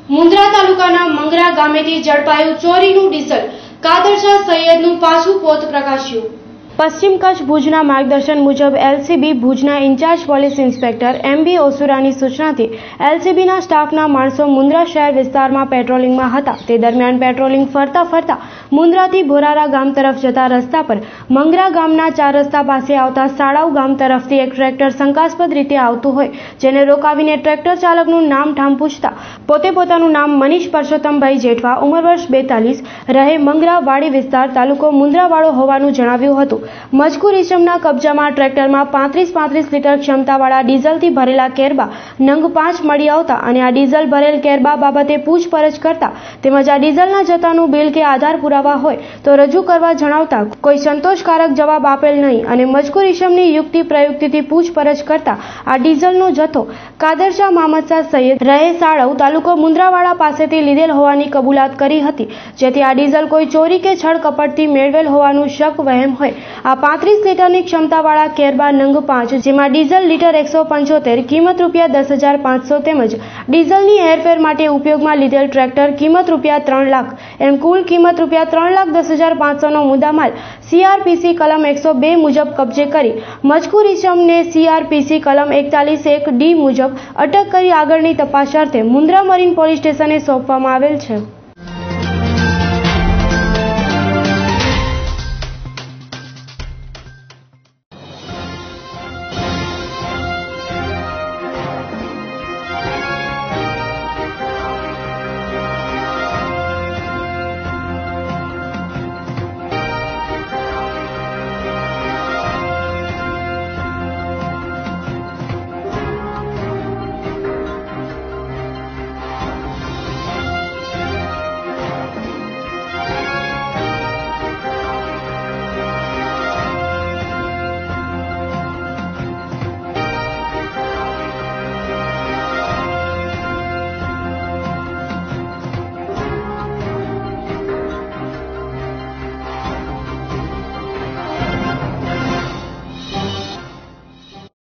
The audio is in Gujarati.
મુન્દ્રા તાલુકાના મંગરા ગામેથી ઝડપાયું ચોરીનું ડીઝલ. કાદરશાહ સૈયદનું પાછું પોત પ્રકાશ્યું. પશ્ચિમ કચ્છ ભુજના માર્ગદર્શન મુજબ એલસીબી ભુજના ઇન્ચાર્જ પોલીસ ઇન્સ્પેક્ટર એમબી ઓસુરાની સૂચનાથી એલસીબીના સ્ટાફના માણસો મુન્દ્રા શહેર વિસ્તારમાં પેટ્રોલિંગમાં હતા. તે દરમિયાન પેટ્રોલિંગ ફરતા મુન્દ્રાથી ભોરારા ગામ તરફ જતા રસ્તા પર મંગરા ગામના 4 રસ્તા પાસે આવતા સાળાવ ગામ તરફથી એક ટ્રેક્ટર શંકાસ્પદ રીતે આવતું હોય, જેને રોકાવીને ટ્રેક્ટર ચાલકનું નામ ઠામ પૂછતા પોતાનું નામ મનીષ પરસોત્તમભાઈ જેઠવા, ઉંમર વર્ષ 42, રહે મંગરા વાડી વિસ્તાર, તાલુકો મુન્દ્રાવાળો હોવાનું જણાવ્યું હતું. મજકૂર ઇસમના કબજામાં ટ્રેક્ટરમાં 35 લીટર ક્ષમતાવાળા ડીઝલથી ભરેલા કેરબા નંગ 5 મળી આવતા અને આ ડીઝલ ભરેલ કેરબા બાબતે પૂછપરછ કરતા તેમજ આ ડીઝલના જથ્થાનું બિલ કે આધાર પુરાવા હોય તો રજૂ કરવા જણાવતા કોઈ સંતોષકારક જવાબ આપેલ નહીં અને મજકૂર ઇસમની યુક્તિ પ્રયુક્તિથી પૂછપરછ કરતા આ ડીઝલનો જથ્થો કાદરશાહ મામદશાહ સૈયદ, રહે સાળવ, તાલુકો મુન્દ્રાવાડા પાસેથી લીધેલ હોવાની કબૂલાત કરી હતી, જેથી આ ડીઝલ કોઈ ચોરી કે છળ કપટથી મેળવેલ હોવાનું શક વહેમ હોય આ 35 લીટરની ક્ષમતાવાળા કેરબા નંગ 5, જેમાં ડીઝલ લીટર 175, કિંમત ₹10,500 તેમજ ડીઝલની હેરફેર માટે ઉપયોગમાં લીધેલ ટ્રેક્ટર કિંમત ₹3 લાખ, એમ કુલ કિંમત ₹3,10,500નો મુદ્દામાલ સીઆરપીસી કલમ 102 મુજબ કબજે કરી મજકૂર ઇસમને સીઆરપીસી કલમ 41(1)D મુજબ અટક કરી આગળની તપાસ અર્થે મુન્દ્રા મરીન પોલીસ સ્ટેશને સોંપવામાં આવેલ છે.